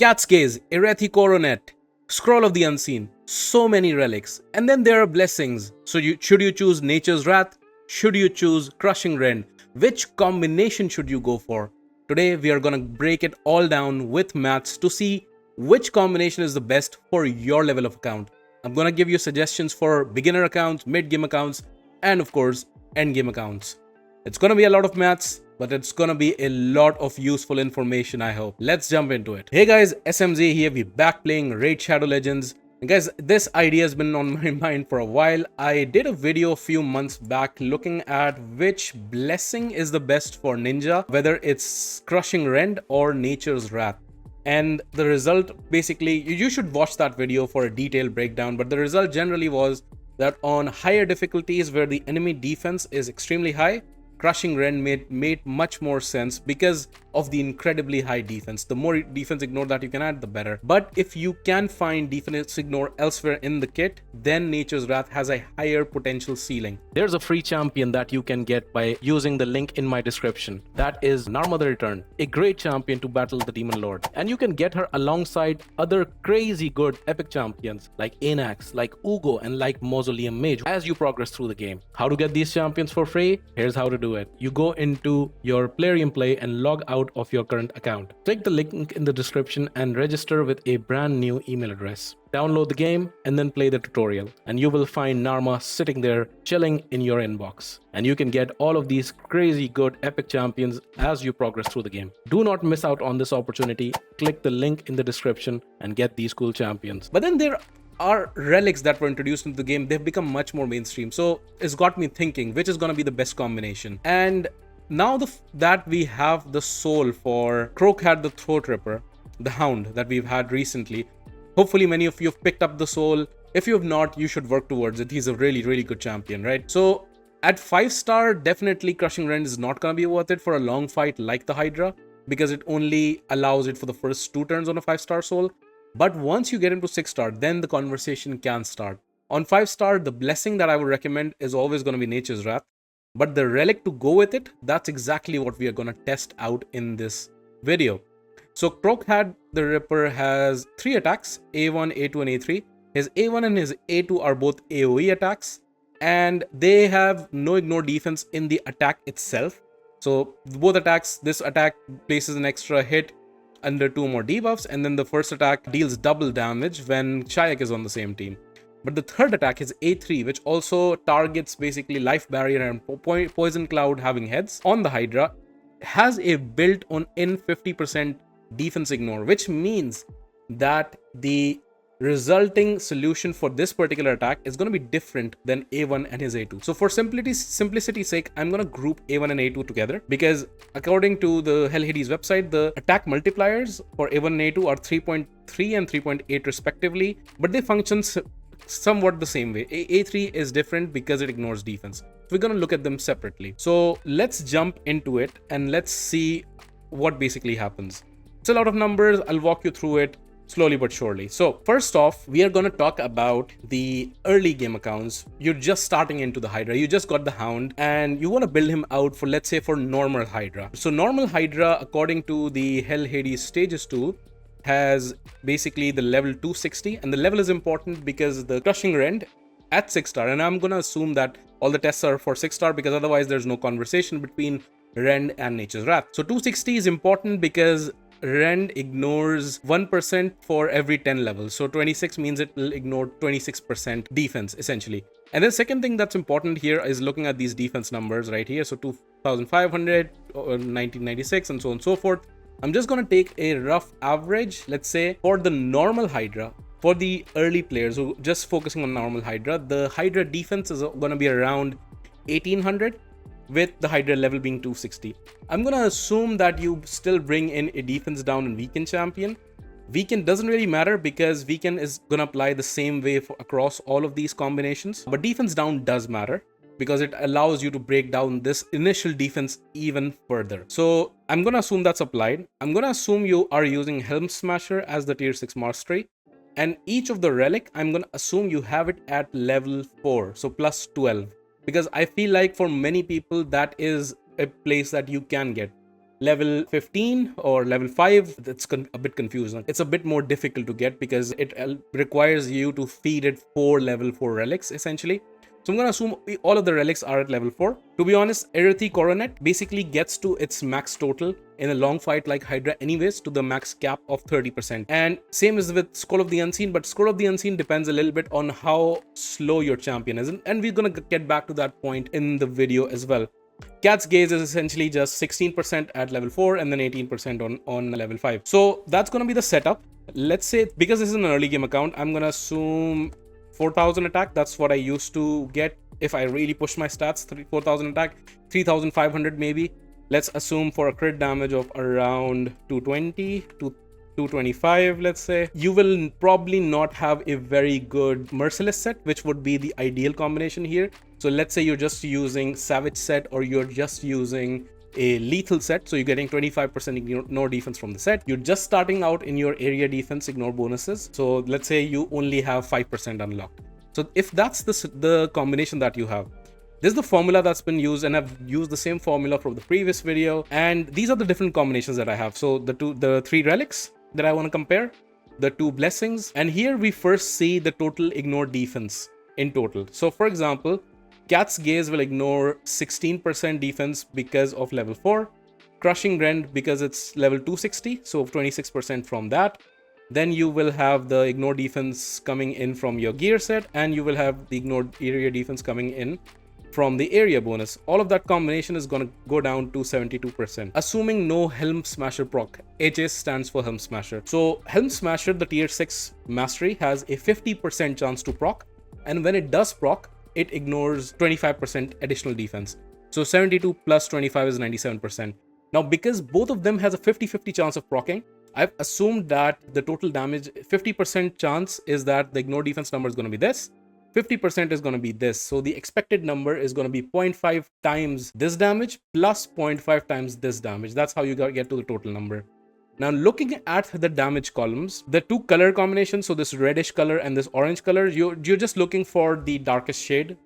Cat's Gaze, Erethi Coronet, Scroll of the Unseen, so many relics. And then there are blessings. So should you choose Nature's Wrath? Should you choose Crushing Rend? Which combination should you go for? Today we are gonna break it all down with maths to see which combination is the best for your level of account. I'm gonna give you suggestions for beginner accounts, mid-game accounts, and of course, end-game accounts. It's gonna be a lot of maths, but it's gonna be a lot of useful information, I hope. Let's jump into it. Hey guys, SMZ here, we're back playing Raid Shadow Legends. And guys, this idea has been on my mind for a while. I did a video a few months back looking at which blessing is the best for Ninja, whether it's Crushing Rend or Nature's Wrath. And the result, basically, you should watch that video for a detailed breakdown, but the result generally was that on higher difficulties where the enemy defense is extremely high, Crushing Rend made much more sense because of the incredibly high defense. The more defense ignore that you can add, the better. But if you can find defense ignore elsewhere in the kit, then Nature's Wrath has a higher potential ceiling. There's a free champion that you can get by using the link in my description. That is Narma the Return, a great champion to battle the Demon Lord. And you can get her alongside other crazy good epic champions like Anax, like Uugo, and like Mausoleum Mage as you progress through the game. How to get these champions for free? Here's how to do it. You go into your Plarium Play and log out of your current account. Click the link in the description and register with a brand new email address. Download the game and then play the tutorial, and you will find Narma sitting there chilling in your inbox. And you can get all of these crazy good epic champions as you progress through the game. Do not miss out on this opportunity. Click the link in the description and get these cool champions. But then there are relics that were introduced into the game. They've become much more mainstream, so it's got me thinking which is going to be the best combination. And now that we have the soul for Kro'khad the Throat Ripper, the Hound that we've had recently, hopefully many of you have picked up the soul. If you have not, you should work towards it. He's a really good champion, right? So at 5-star, definitely Crushing Rend is not going to be worth it for a long fight like the Hydra, because it only allows it for the first 2 turns on a 5-star soul. But once you get into 6-star, then the conversation can start. On 5-star, the blessing that I would recommend is always going to be Nature's Wrath. But the relic to go with it, that's exactly what we are going to test out in this video. So Kro'khad the Ripper has 3 attacks, A1, A2 and A3. His A1 and his A2 are both AoE attacks, and they have no ignore defense in the attack itself. So both attacks, this attack places an extra hit under 2 more debuffs, and then the first attack deals double damage when Shayak is on the same team. But the third attack is A3, which also targets basically Life Barrier and Poison Cloud having heads on the Hydra, has a built-in 50% defense ignore, which means that the resulting solution for this particular attack is going to be different than A1 and his A2. So for simplicity's sake, I'm going to group A1 and A2 together, because according to the Hell Hades website, the attack multipliers for A1 and A2 are 3.3 and 3.8 respectively, but they function somewhat the same way. A3 is different because it ignores defense. So we're going to look at them separately. So let's jump into it and let's see what basically happens. It's a lot of numbers. I'll walk you through it slowly but surely. So first off, we are going to talk about the early game accounts. You're just starting into the Hydra. You just got the Hound and you want to build him out for, let's say, for normal Hydra. So normal Hydra, according to the Hell Hades Stages tool, has basically the level 260, and the level is important because the Crushing Rend at 6-star, and I'm gonna assume that all the tests are for 6-star because otherwise there's no conversation between Rend and Nature's Wrath. So 260 is important because Rend ignores 1% for every 10 levels. So 26 means it will ignore 26% defense essentially. And the second thing that's important here is looking at these defense numbers right here. So 2500, 1996, and so on and so forth. I'm just going to take a rough average, let's say, for the normal Hydra. For the early players who are just focusing on normal Hydra, the Hydra defense is going to be around 1800, with the Hydra level being 260. I'm going to assume that you still bring in a defense down and weaken champion. Weaken doesn't really matter because weaken is going to apply the same way across all of these combinations. But defense down does matter, because it allows you to break down this initial defense even further. So I'm going to assume that's applied. I'm going to assume you are using Helm Smasher as the tier 6 mastery. And each of the relic, I'm going to assume you have it at level 4, so plus 12. Because I feel like for many people, that is a place that you can get. level 15 or level 5, that's a bit confusing. It's a bit more difficult to get because it requires you to feed it 4 level 4 relics essentially. So I'm gonna assume all of the relics are at level 4. To be honest, Erethi Coronet basically gets to its max total in a long fight like Hydra anyways, to the max cap of 30%. And same as with Scroll of the Unseen, but Scroll of the Unseen depends a little bit on how slow your champion is. And we're gonna get back to that point in the video as well. Cat's Gaze is essentially just 16% at level 4 and then 18% on level 5. So that's gonna be the setup. Let's say, because this is an early game account, I'm gonna assume 4000 attack. That's what I used to get if I really push my stats. 4000 attack, 3500 maybe. Let's assume for a crit damage of around 220 to 225, let's say. You will probably not have a very good merciless set, which would be the ideal combination here. So let's say you're just using savage set, or you're just using a lethal set, so you're getting 25% ignore defense from the set. You're just starting out in your area defense, ignore bonuses. So let's say you only have 5% unlocked. So if that's the combination that you have, this is the formula that's been used, and I've used the same formula from the previous video. And these are the different combinations that I have. So the 3 relics that I want to compare, the 2 blessings, and here we first see the total ignore defense in total. So for example, Cat's Gaze will ignore 16% defense because of level 4. Crushing Rend because it's level 260, so 26% from that. Then you will have the ignore defense coming in from your gear set, and you will have the ignored area defense coming in from the area bonus. All of that combination is going to go down to 72%. Assuming no Helm Smasher proc. HS stands for Helm Smasher. So Helm Smasher, the tier 6 mastery, has a 50% chance to proc, and when it does proc, it ignores 25% additional defense. So 72 plus 25 is 97%. Now, because both of them has a 50-50 chance of proccing, I've assumed that the total damage, 50% chance is that the ignore defense number is going to be this, 50% is going to be this. So the expected number is going to be 0.5 times this damage plus 0.5 times this damage. That's how you get to the total number. Now, looking at the damage columns, the 2 color combinations, so this reddish color and this orange color, you're just looking for the darkest shade.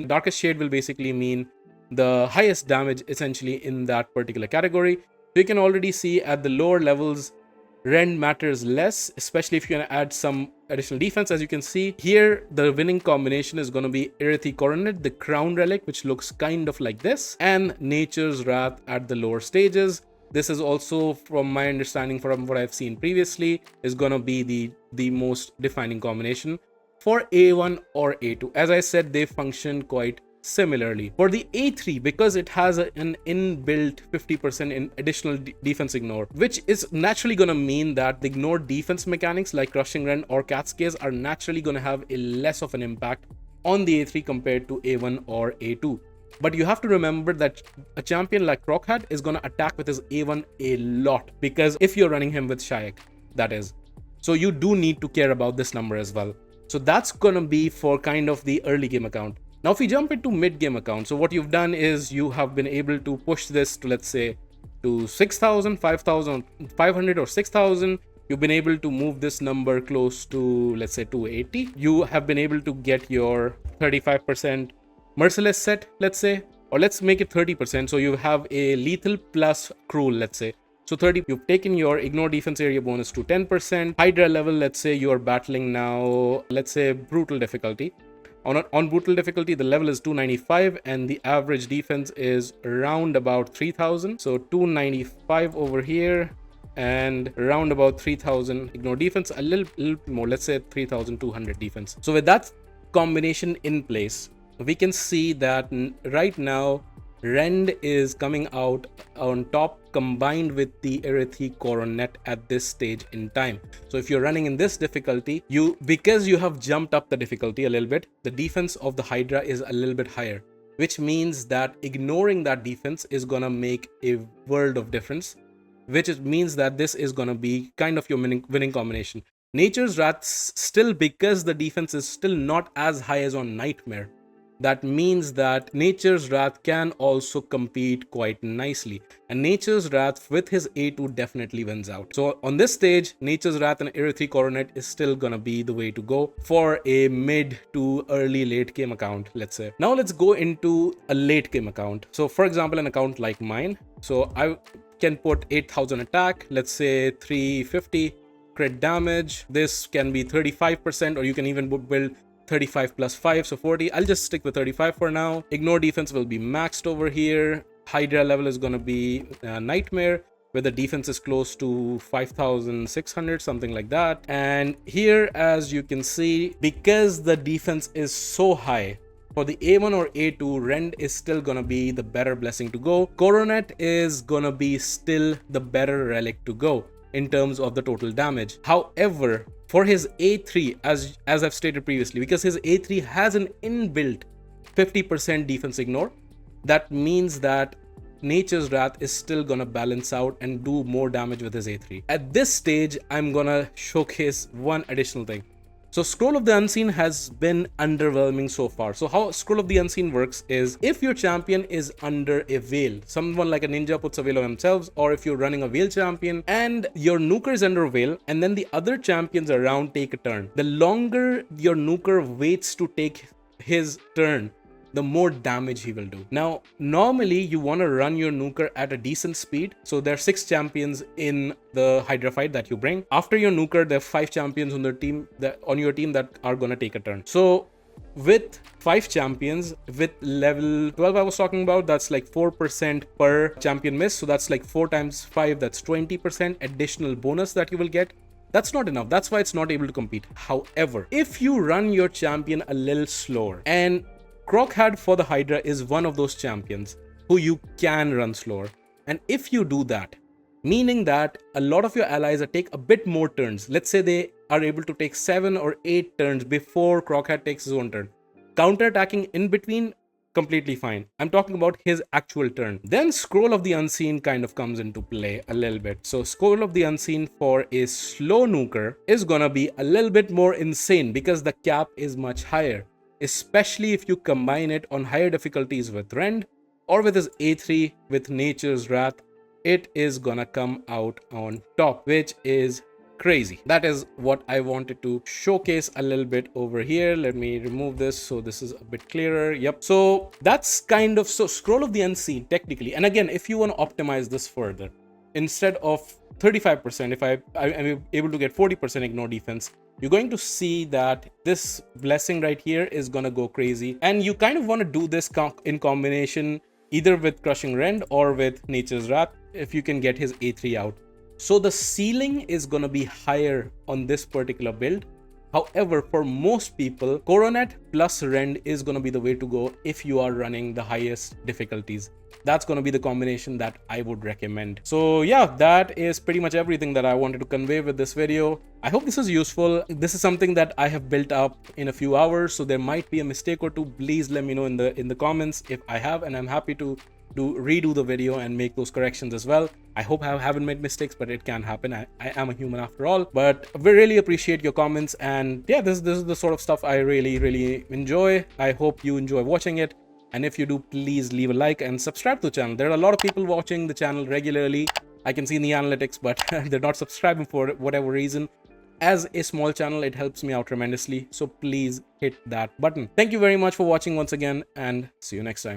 Darkest shade will basically mean the highest damage essentially in that particular category. So you can already see at the lower levels, Rend matters less, especially if you're going to add some additional defense. As you can see here, the winning combination is going to be Erethi Coronet, the crown relic, which looks kind of like this, and Nature's Wrath at the lower stages. This is also, from my understanding, from what I've seen previously, is going to be the most defining combination for A1 or A2. As I said, they function quite similarly. For the A3, because it has an inbuilt 50% in additional defense ignore, which is naturally going to mean that the ignore defense mechanics like Crushing Rend or Cat's Gaze are naturally going to have a less of an impact on the A3 compared to A1 or A2. But you have to remember that a champion like Kro'khad is going to attack with his A1 a lot, because if you're running him with Shayak, that is. So you do need to care about this number as well. So that's going to be for kind of the early game account. Now, if we jump into mid-game account, so what you've done is you have been able to push this to, let's say, to 6,000, 5,500 or 6,000. You've been able to move this number close to, let's say, 280. You have been able to get your 35% merciless set, let's say, or let's make it 30%. So you have a lethal plus cruel, let's say. So 30, you've taken your ignore defense area bonus to 10%. Hydra level, let's say you're battling now, let's say, brutal difficulty. On brutal difficulty, the level is 295 and the average defense is around about 3000. So 295 over here and around about 3000 ignore defense, a little more, let's say 3200 defense. So with that combination in place, we can see that right now Rend is coming out on top combined with the Erethi Coronet at this stage in time. So if you're running in this difficulty, because you have jumped up the difficulty a little bit, the defense of the Hydra is a little bit higher, which means that ignoring that defense is gonna make a world of difference, which means that this is gonna be kind of your winning combination. Nature's Wrath still, because the defense is still not as high as on Nightmare, that means that Nature's Wrath can also compete quite nicely. And Nature's Wrath with his A2 definitely wins out. So on this stage, Nature's Wrath and Erethi Coronet is still gonna be the way to go for a mid to early late game account, let's say. Now let's go into a late game account. So for example, an account like mine. So can put 8,000 attack, let's say 350 crit damage. This can be 35%, or you can even build 35 plus 5, so 40. I'll just stick with 35 for now. Ignore defense will be maxed over here. Hydra level is going to be Nightmare, where the defense is close to 5,600, something like that. And here, as you can see, because the defense is so high, for the A1 or A2, Rend is still gonna be the better blessing to go. Coronet is gonna be still the better relic to go in terms of the total damage. However, for his A3, as I've stated previously, because his A3 has an inbuilt 50% defense ignore, that means that Nature's Wrath is still gonna balance out and do more damage with his A3. At this stage, I'm gonna showcase one additional thing. So Scroll of the Unseen has been underwhelming so far. So how Scroll of the Unseen works is, if your champion is under a veil, someone like a ninja puts a veil on themselves, or if you're running a veil champion and your nuker is under a veil, and then the other champions around take a turn, the longer your nuker waits to take his turn, the more damage he will do. Now, normally you want to run your nuker at a decent speed. So there are 6 champions in the Hydra fight that you bring. After your nuker, there are 5 champions on your team that are gonna take a turn. So with 5 champions, with level 12 I was talking about, that's like 4% per champion miss. So that's like 4 times 5, that's 20% additional bonus that you will get. That's not enough. That's why it's not able to compete. However, if you run your champion a little slower, and Kro'khad for the Hydra is one of those champions who you can run slower. And if you do that, meaning that a lot of your allies take a bit more turns, let's say they are able to take 7 or 8 turns before Kro'khad takes his own turn. Counter-attacking in between, completely fine. I'm talking about his actual turn. Then Scroll of the Unseen kind of comes into play a little bit. So Scroll of the Unseen for a slow nuker is gonna be a little bit more insane because the cap is much higher. Especially if you combine it on higher difficulties with Rend or with his A3 with Nature's Wrath, it is gonna come out on top, which is crazy. That is what I wanted to showcase a little bit over here. Let me remove this so this is a bit clearer. Yep. So that's kind of, so Scroll of the Unseen technically, and again, if you want to optimize this further, instead of 35%, if I'm able to get 40% ignore defense, you're going to see that this blessing right here is gonna go crazy. And you kind of want to do this in combination either with Crushing Rend or with Nature's Wrath if you can get his A3 out. So the ceiling is gonna be higher on this particular build. However, for most people, Coronet plus Rend is gonna be the way to go if you are running the highest difficulties. That's going to be the combination that I would recommend. So yeah, that is pretty much everything that I wanted to convey with this video. I hope this is useful. This is something that I have built up in a few hours, so there might be a mistake or two. Please let me know in the comments if I have, and I'm happy to redo the video and make those corrections as well. I hope I haven't made mistakes, but it can happen. I am a human after all. But we really appreciate your comments, and yeah, this is the sort of stuff I really enjoy. I hope you enjoy watching it. And if you do, please leave a like and subscribe to the channel. There are a lot of people watching the channel regularly. I can see in the analytics, but they're not subscribing for whatever reason. As a small channel, it helps me out tremendously. So please hit that button. Thank you very much for watching once again, and see you next time.